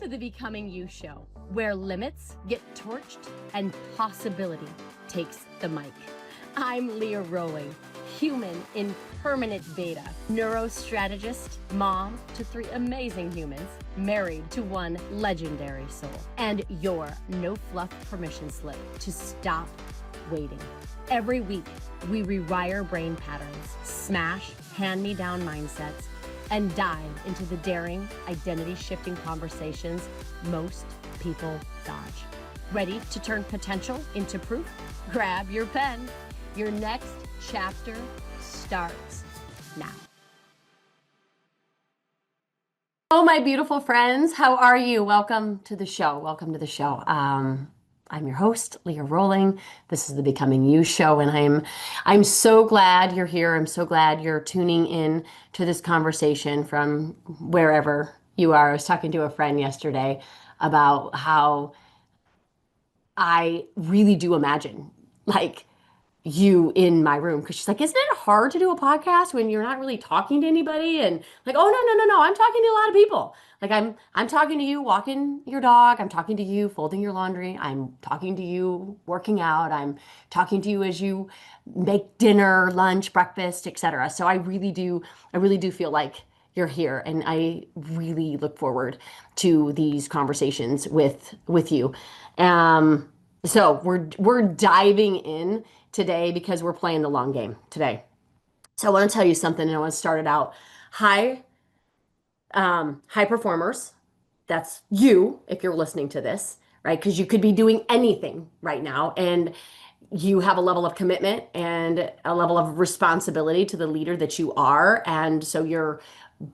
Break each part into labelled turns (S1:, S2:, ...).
S1: to the Becoming You show, where limits get torched and possibility takes the mic. I'm Leah Rowling, human in permanent beta, neurostrategist, mom to 3 amazing humans, married to 1 legendary soul, and your no fluff permission slip to stop waiting. Every week, we rewire brain patterns, smash hand-me-down mindsets, and dive into the daring, identity-shifting conversations most people dodge. Ready to turn potential into proof? Grab your pen. Your next chapter starts now. Oh, my beautiful friends, how are you? Welcome to the show. Welcome to the show. I'm your host, Leah Rowling. This is the Becoming You show, and I'm so glad you're here. I'm so glad you're tuning in to this conversation from wherever you are. I was talking to a friend yesterday about how I really do imagine, like, you in my room, because she's like, isn't it hard to do a podcast when you're not really talking to anybody? And like, oh, no, I'm talking to a lot of people. Like, I'm talking to you walking your dog, I'm talking to you folding your laundry, I'm talking to you working out, I'm talking to you as you make dinner, lunch, breakfast, etc. So I really do feel like you're here, and I really look forward to these conversations with you. So we're diving in today because we're playing the long game today. So I want to tell you something, and I want to start it out. High performers, that's you if you're listening to this, right? Because you could be doing anything right now, and you have a level of commitment and a level of responsibility to the leader that you are. And so you're,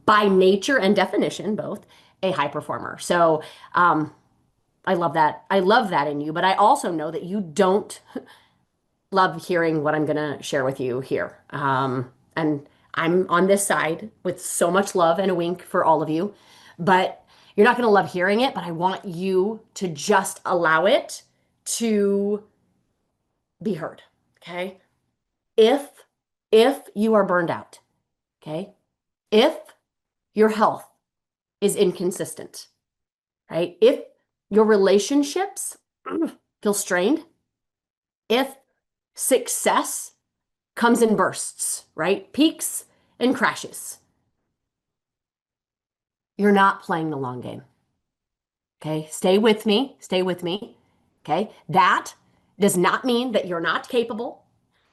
S1: by nature and definition, both a high performer. So I love that. I love that in you, but I also know that you don't love hearing what I'm going to share with you here. And I'm on this side with so much love and a wink for all of you, but you're not going to love hearing it, but I want you to just allow it to be heard. Okay. If you are burned out, okay, if your health is inconsistent, right? If your relationships feel strained, if success comes in bursts, right? Peaks and crashes, you're not playing the long game. Okay? Stay with me. Stay with me. Okay? That does not mean that you're not capable.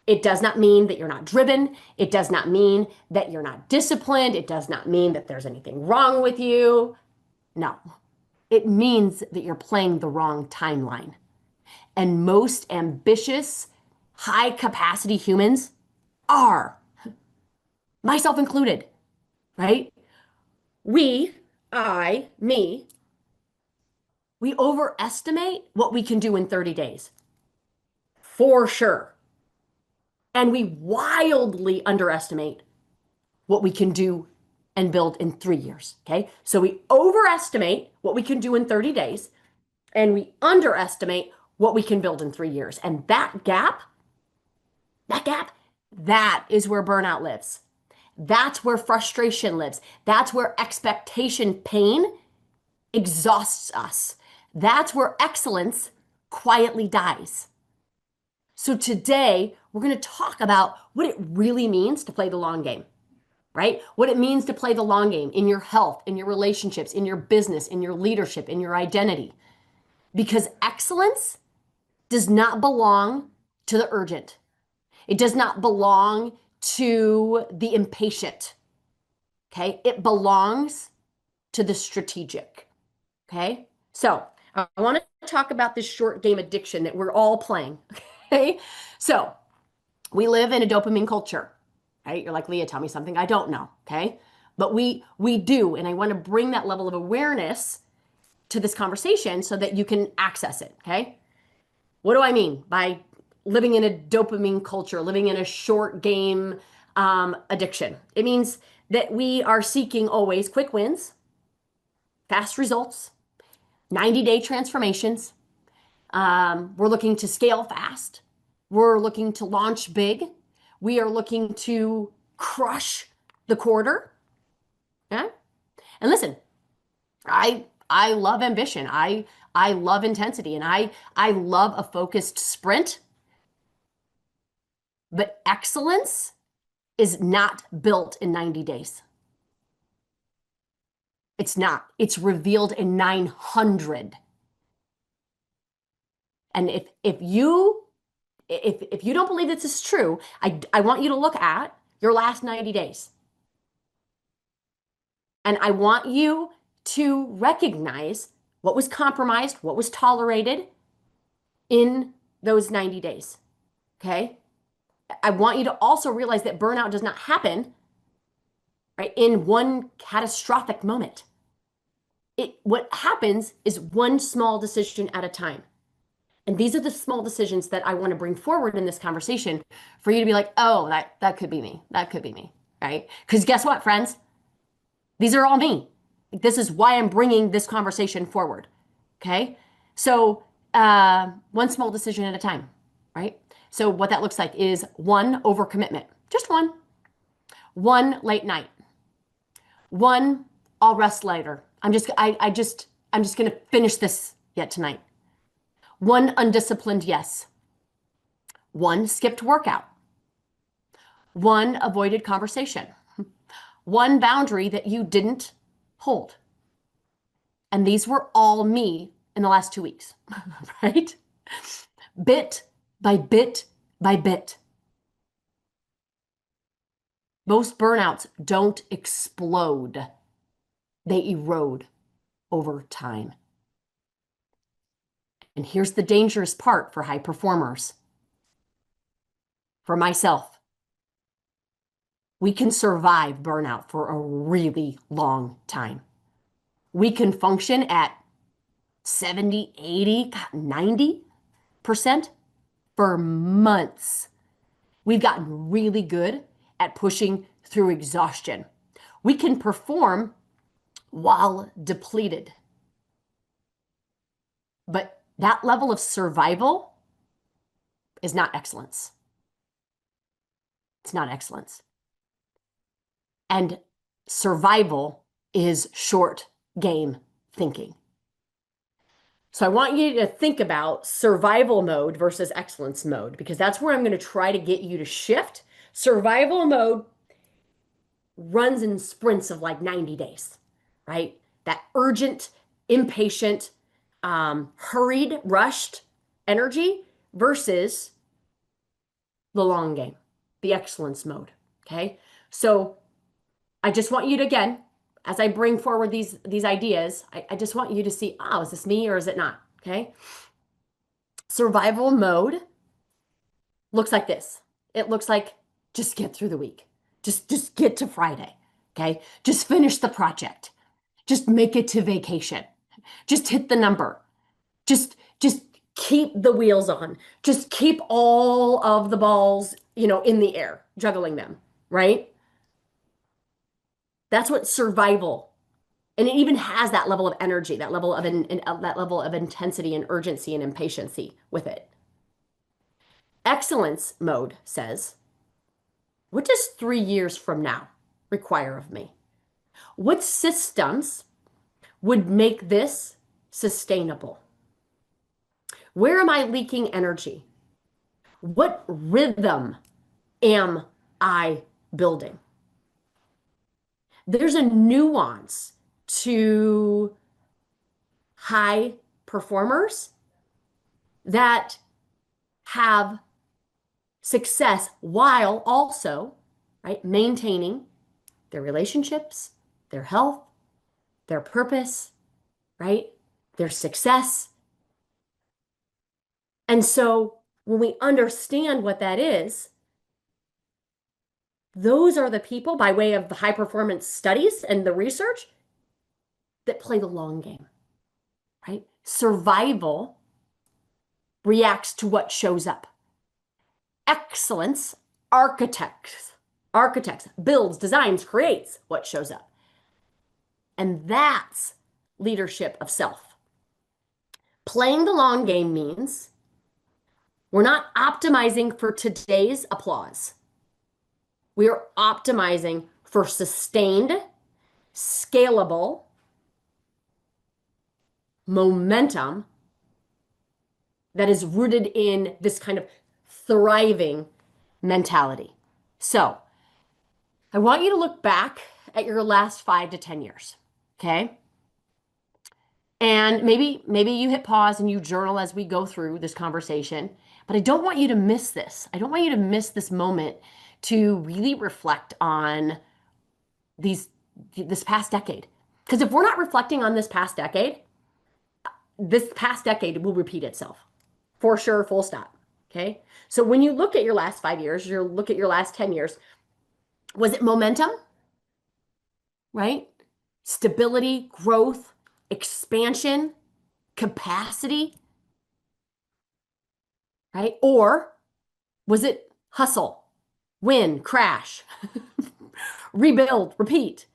S1: It does not mean that you're not driven. It does not mean that you're not disciplined. It does not mean that there's anything wrong with you. No. It means that you're playing the wrong timeline. And most ambitious, high capacity humans are, myself included, right? We overestimate what we can do in 30 days, for sure. And we wildly underestimate what we can do and build in 3 years, okay? So we overestimate what we can do in 30 days, and we underestimate what we can build in 3 years. And that gap, that is where burnout lives. That's where frustration lives. That's where expectation pain exhausts us. That's where excellence quietly dies. So today, we're going to talk about what it really means to play the long game, right? What it means to play the long game in your health, in your relationships, in your business, in your leadership, in your identity. Because excellence does not belong to the urgent. It does not belong to the impatient, okay? It belongs to the strategic, okay? So I want to talk about this short game addiction that we're all playing, okay? So we live in a dopamine culture, right? You're like, Leah, tell me something I don't know, okay? But we do, and I want to bring that level of awareness to this conversation so that you can access it, okay? What do I mean by living in a dopamine culture, living in a short game addiction? It means that we are seeking always quick wins, fast results, 90-day transformations. We're looking to scale fast. We're looking to launch big. We are looking to crush the quarter. Yeah? And listen, I I love ambition. I love intensity and I love a focused sprint, but excellence is not built in 90 days. It's not. It's revealed in 900. And if you don't believe this is true, I want you to look at your last 90 days. And I want you to recognize what was compromised, what was tolerated in those 90 days. Okay? I want you to also realize that burnout does not happen, right, in one catastrophic moment. What happens is one small decision at a time. And these are the small decisions that I want to bring forward in this conversation for you to be like, oh, that could be me. That could be me, right? Because guess what, friends? These are all me. This is why I'm bringing this conversation forward, okay? So one small decision at a time, right? So what that looks like is one overcommitment, just one. One late night. One I'll rest later. I'm just gonna finish this yet tonight. One undisciplined yes. One skipped workout. One avoided conversation. One boundary that you didn't hold. And these were all me in the last 2 weeks, right? Bit by bit by bit. Most burnouts don't explode. They erode over time. And here's the dangerous part for high performers. For myself, we can survive burnout for a really long time. We can function at 70, 80, 90% for months. We've gotten really good at pushing through exhaustion. We can perform while depleted. But that level of survival is not excellence. It's not excellence. And survival is short game thinking. So I want you to think about survival mode versus excellence mode, because that's where I'm going to try to get you to shift. Survival mode runs in sprints of like 90 days, right? That urgent, impatient, hurried, rushed energy versus the long game, the excellence mode, okay? So I just want you to, again, as I bring forward these ideas, I just want you to see, oh, is this me or is it not? Okay. Survival mode looks like this. It looks like just get through the week. Just get to Friday. Okay. Just finish the project. Just make it to vacation. Just hit the number. Just keep the wheels on. Just keep all of the balls, in the air, juggling them, right? That's what survival, and it even has that level of energy, that level of intensity and urgency and impatience with it. Excellence mode says, what does 3 years from now require of me? What systems would make this sustainable? Where am I leaking energy? What rhythm am I building? There's a nuance to high performers that have success while also, right, maintaining their relationships, their health, their purpose, right, their success. And so when we understand what that is, those are the people, by way of the high performance studies and the research, that play the long game, right? Survival reacts to what shows up. Excellence architects, builds, designs, creates what shows up. And that's leadership of self. Playing the long game means we're not optimizing for today's applause. We are optimizing for sustained, scalable, momentum that is rooted in this kind of thriving mentality. So I want you to look back at your last 5 to 10 years, okay? And maybe you hit pause and you journal as we go through this conversation, but I don't want you to miss this. I don't want you to miss this moment to really reflect on this past decade. Because if we're not reflecting on this past decade will repeat itself. For sure, full stop. Okay? So when you look at your last 5 years, you look at your last 10 years, was it momentum? Right? Stability, growth, expansion, capacity, right? Or was it hustle, win, crash, rebuild, repeat?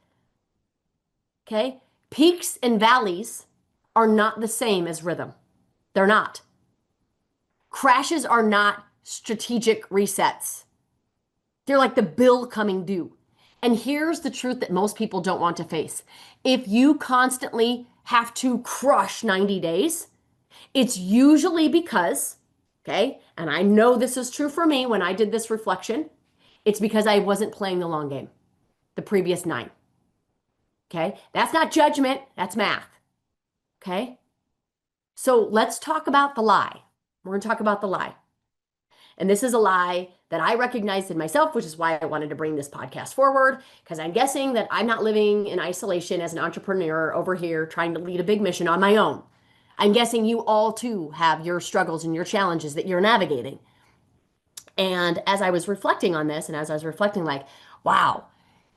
S1: Okay? Peaks and valleys are not the same as rhythm. They're not. Crashes are not strategic resets. They're like the bill coming due. And here's the truth that most people don't want to face. If you constantly have to crush 90 days, it's usually because, okay, and I know this is true for me when I did this reflection, it's because I wasn't playing the long game the previous 9. Okay? That's not judgment, that's math. Okay? So let's talk about the lie. We're going to talk about the lie. And this is a lie that I recognized in myself, which is why I wanted to bring this podcast forward, because I'm guessing that I'm not living in isolation as an entrepreneur over here trying to lead a big mission on my own. I'm guessing you all too have your struggles and your challenges that you're navigating. And as I was reflecting on this, and as I was reflecting, like, wow,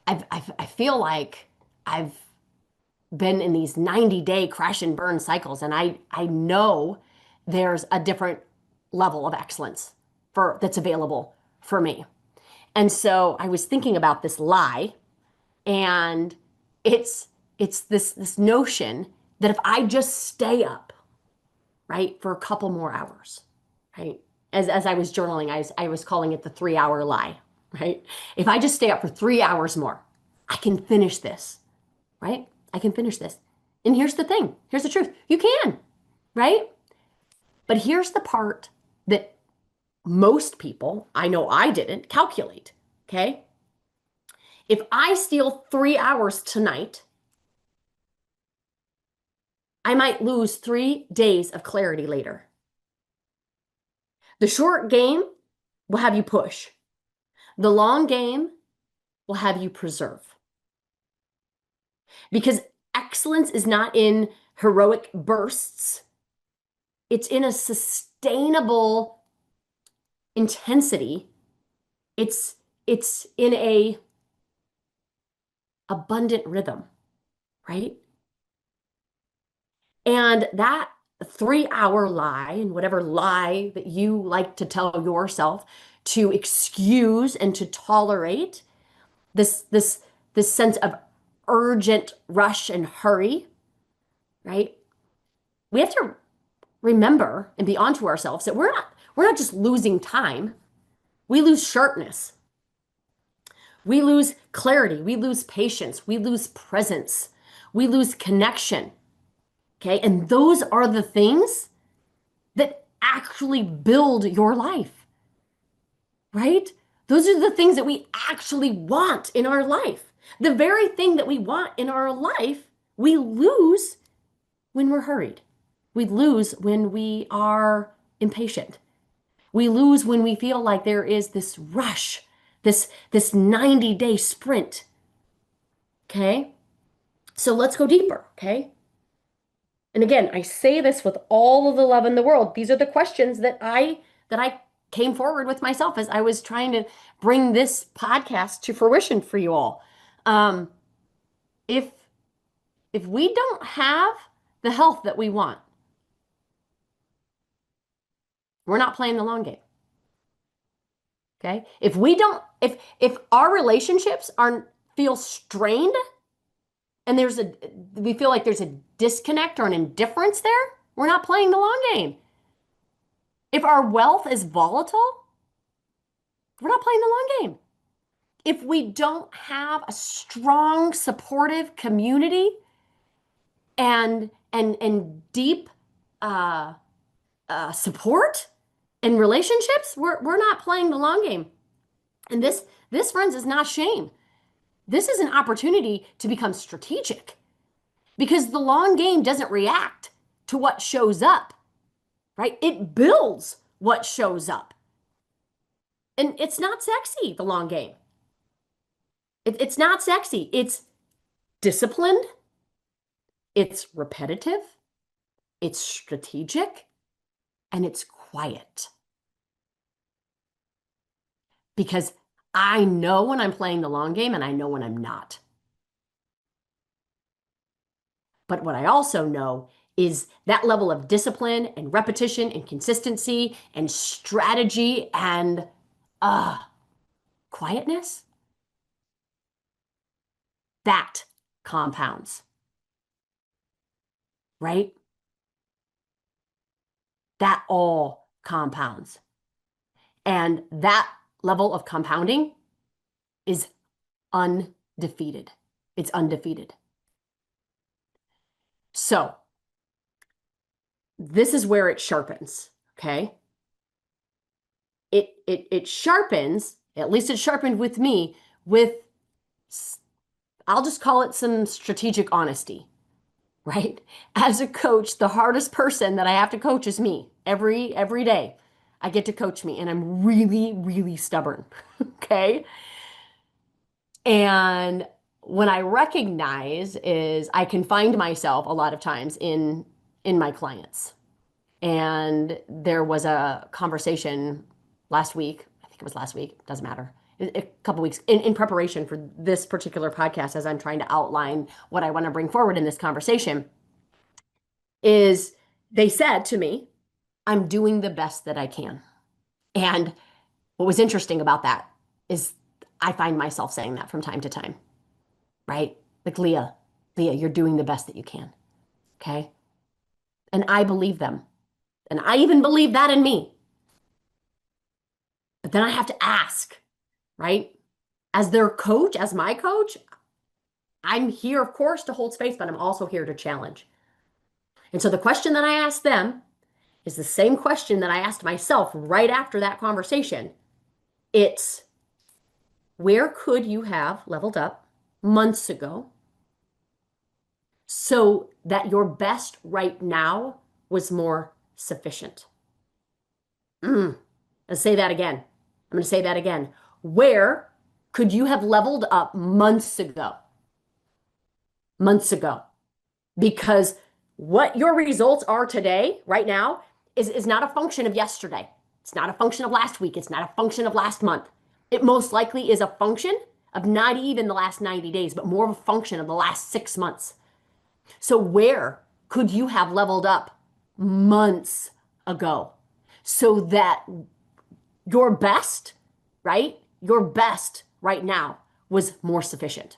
S1: I feel like I've been in these 90-day crash and burn cycles, and I know there's a different level of excellence that's available for me. And so I was thinking about this lie, and it's this notion that if I just stay up, right, for a couple more hours, right? As I was journaling, I was calling it the 3-hour lie, right? If I just stay up for 3 hours more, I can finish this, right? I can finish this. And here's the thing. Here's the truth. You can, right? But here's the part that most people, I know I didn't, calculate, okay? If I steal 3 hours tonight, I might lose 3 days of clarity later. The short game will have you push. The long game will have you preserve. Because excellence is not in heroic bursts. It's in a sustainable intensity. It's in a abundant rhythm, right? And that 3-hour lie, and whatever lie that you like to tell yourself to excuse and to tolerate, this sense of urgent rush and hurry, right? We have to remember and be onto ourselves that we're not just losing time. We lose sharpness. We lose clarity. We lose patience. We lose presence. We lose connection. Okay? And those are the things that actually build your life, right? Those are the things that we actually want in our life. The very thing that we want in our life, we lose when we're hurried. We lose when we are impatient. We lose when we feel like there is this rush, this 90-day sprint. Okay? So let's go deeper, okay? And again, I say this with all of the love in the world. These are the questions that I came forward with myself as I was trying to bring this podcast to fruition for you all. Um, if we don't have the health that we want, we're not playing the long game. Okay? If our relationships feel strained and we feel like there's a disconnect or an indifference there, we're not playing the long game. If our wealth is volatile, we're not playing the long game. If we don't have a strong, supportive community and and deep uh, support in relationships, we're not playing the long game. And this, friends, is not shame. This is an opportunity to become strategic because the long game doesn't react to what shows up, right? It builds what shows up. And it's not sexy, the long game. It's not sexy. It's disciplined, it's repetitive, it's strategic, and it's quiet. Because I know when I'm playing the long game and I know when I'm not. But what I also know is that level of discipline and repetition and consistency and strategy and uh, quietness, that compounds, right? That all compounds. And that level of compounding is undefeated. It's undefeated. So this is where it sharpens, okay? It sharpens, at least it sharpened with me, with, I'll just call it some strategic honesty, right? As a coach, the hardest person that I have to coach is me. Every day I get to coach me, and I'm really, really stubborn, okay? And when I recognize is I can find myself a lot of times in my clients. And there was a conversation last week, I think it was last week, doesn't matter, a couple weeks in preparation for this particular podcast as I'm trying to outline what I want to bring forward in this conversation, is they said to me, I'm doing the best that I can. And what was interesting about that is I find myself saying that from time to time, right? Like, Leah, you're doing the best that you can. Okay. And I believe them. And I even believe that in me. But then I have to ask, right? As their coach, as my coach, I'm here, of course, to hold space, but I'm also here to challenge. And so the question that I asked them is the same question that I asked myself right after that conversation. It's, where could you have leveled up months ago so that your best right now was more sufficient? Let's say that again. I'm going to say that again. Where could you have leveled up months ago? Months ago. Because what your results are today, right now, is not a function of yesterday. It's not a function of last week. It's not a function of last month. It most likely is a function of not even the last 90 days, but more of a function of the last 6 months. So where could you have leveled up months ago so that your best, right? Your best right now was more sufficient.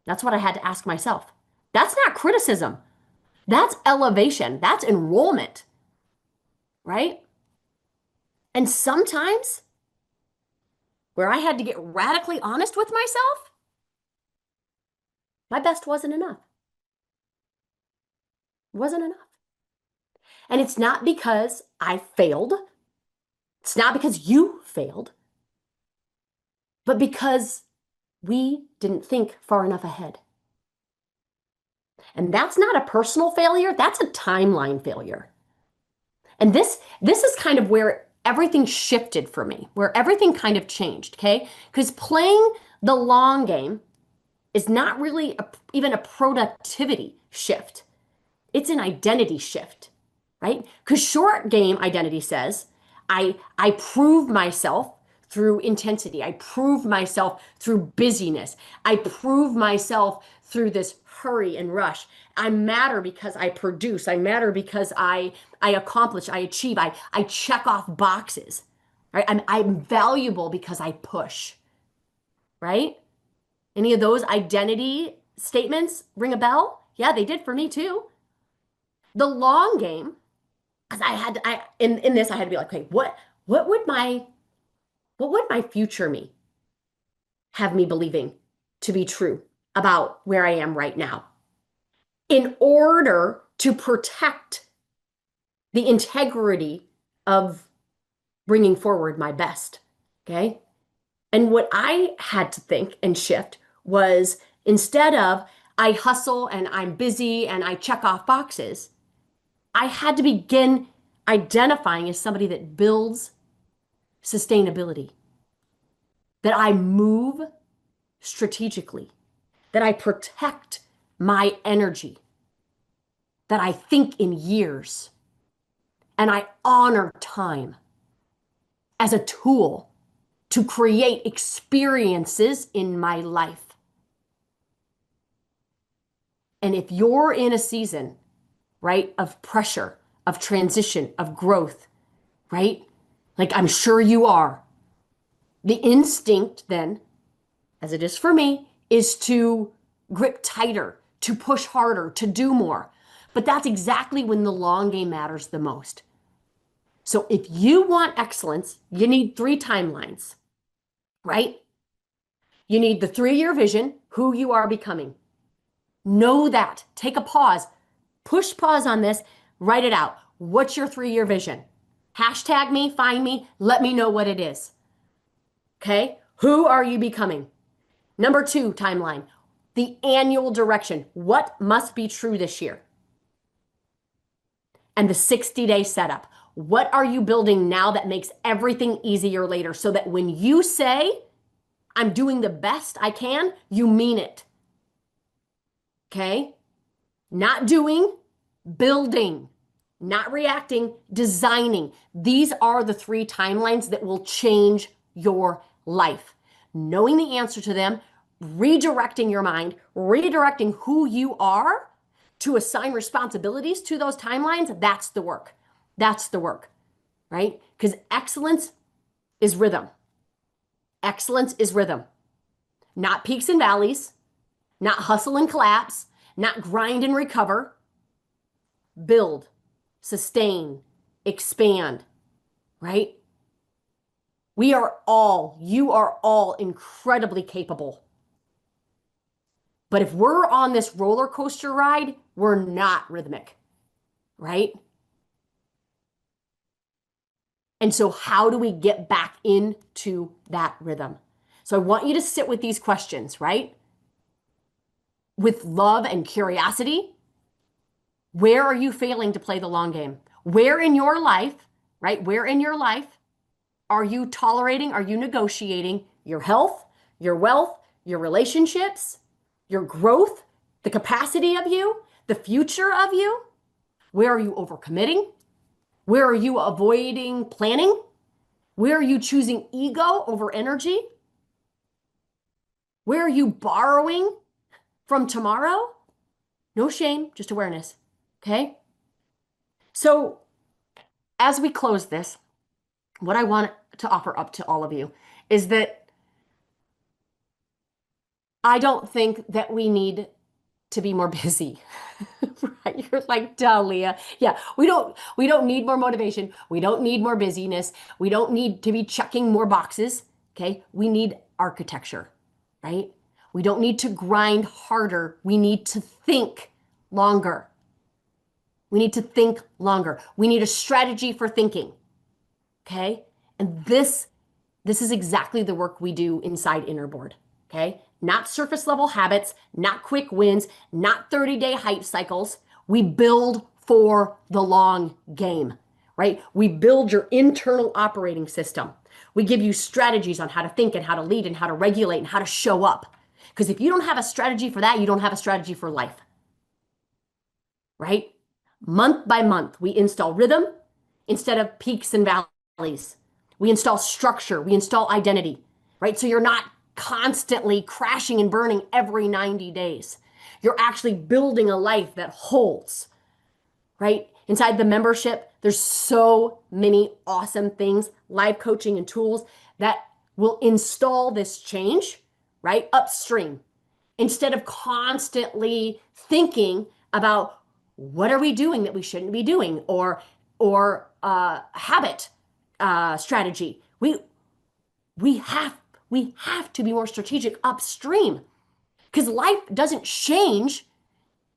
S1: That's what I had to ask myself. That's not criticism. That's elevation. That's enrollment, right? And sometimes where I had to get radically honest with myself, my best wasn't enough. It wasn't enough. And it's not because I failed. It's not because you failed, but because we didn't think far enough ahead. And that's not a personal failure, that's a timeline failure. And this is kind of where everything shifted for me, where everything kind of changed, okay? Because playing the long game is not really even a productivity shift. It's an identity shift, right? Because short game identity says, I prove myself through intensity. I prove myself through busyness. I prove myself through this hurry and rush. I matter because I produce. I matter because I accomplish, I achieve, I check off boxes, right? I'm valuable because I push, right? Any of those identity statements ring a bell? Yeah, they did for me too. The long game, because in this I had to be like, okay, what would my future me have me believing to be true about where I am right now? in order to protect the integrity of bringing forward my best. Okay. And what I had to think and shift was instead of I hustle and I'm busy and I check off boxes, I had to begin identifying as somebody that builds sustainability, that I move strategically, that I protect my energy, that I think in years, and I honor time as a tool to create experiences in my life. And if you're in a season, right, of pressure, of transition, of growth, right? Like I'm sure you are, the instinct then, as it is for me, is to grip tighter, to push harder, to do more. But that's exactly when the long game matters the most. So if you want excellence, you need three timelines, right? You need the 3-year vision, who you are becoming. Know that. Take a pause. Push pause on this. Write it out. What's your 3-year vision? Hashtag me, find me, let me know what it is. Okay? Who are you becoming? Number 2, timeline. The annual direction. What must be true this year? And the 60-day setup. What are you building now that makes everything easier later so that when you say, I'm doing the best I can, you mean it. Okay? Not doing, building, not reacting, designing. These are the 3 timelines that will change your life. Knowing the answer to them, redirecting your mind, redirecting who you are to assign responsibilities to those timelines, that's the work. That's the work, right? Because excellence is rhythm. Excellence is rhythm, not peaks and valleys, not hustle and collapse, not grind and recover. Build, sustain, expand, right? You are all incredibly capable. But if we're on this roller coaster ride, we're not rhythmic, right? And so, how do we get back into that rhythm? So, I want you to sit with these questions, right? With love and curiosity. Where are you failing to play the long game? Where in your life, right? Where in your life are you tolerating, are you negotiating your health, your wealth, your relationships, your growth, the capacity of you, the future of you? Where are you overcommitting? Where are you avoiding planning? Where are you choosing ego over energy? Where are you borrowing from tomorrow? No shame, just awareness. Okay? So, as we close this, what I want to offer up to all of you is that I don't think that we need to be more busy. Right? You're like, duh, Leah. Yeah, we don't need more motivation. We don't need more busyness. We don't need to be checking more boxes. Okay? We need architecture, right? We don't need to grind harder. We need to think longer. We need to think longer. We need a strategy for thinking. Okay? And this is exactly the work we do inside Innerboard. Okay? Not surface level habits, not quick wins, not 30-day hype cycles. We build for the long game, right? We build your internal operating system. We give you strategies on how to think and how to lead and how to regulate and how to show up. Because if you don't have a strategy for that, you don't have a strategy for life, right? Month by month, we install rhythm instead of peaks and valleys. We install structure, we install identity, right? So you're not constantly crashing and burning every 90 days. You're actually building a life that holds, right? Inside the membership, there's so many awesome things, live coaching and tools that will install this change, right? Upstream. Instead of constantly thinking about what are we doing that we shouldn't be doing or habit strategy. We have we have to be more strategic upstream because life doesn't change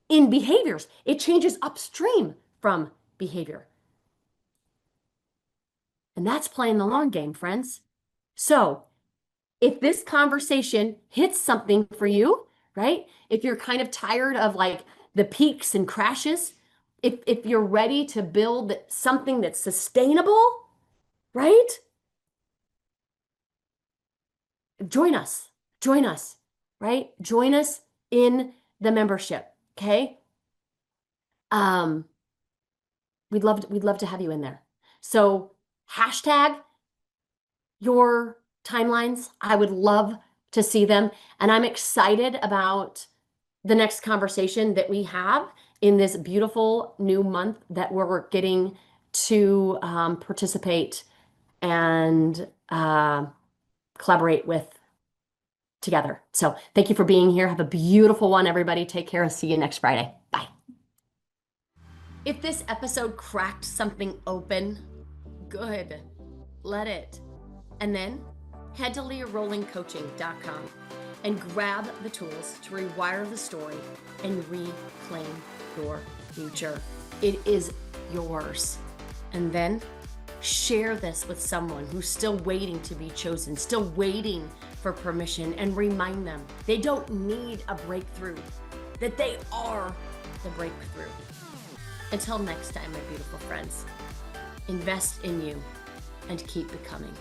S1: in behaviors. It changes upstream from behavior. And that's playing the long game, friends. So if this conversation hits something for you, right? If you're kind of tired of like the peaks and crashes, if you're ready to build something that's sustainable, right? Join us. Join us, right? Join us in the membership, okay? Um, we'd love to have you in there. So hashtag your timelines. I would love to see them. And I'm excited about the next conversation that we have in this beautiful new month that we're getting to participate and collaborate with together. So thank you for being here. Have a beautiful one, everybody. Take care. I'll see you next Friday. Bye. If this episode cracked something open, good. Let it. And then head to leahrollingcoaching.com and grab the tools to rewire the story and reclaim your future. It is yours. And then share this with someone who's still waiting to be chosen, still waiting for permission, and remind them they don't need a breakthrough, that they are the breakthrough. Until next time, my beautiful friends, invest in you and keep becoming.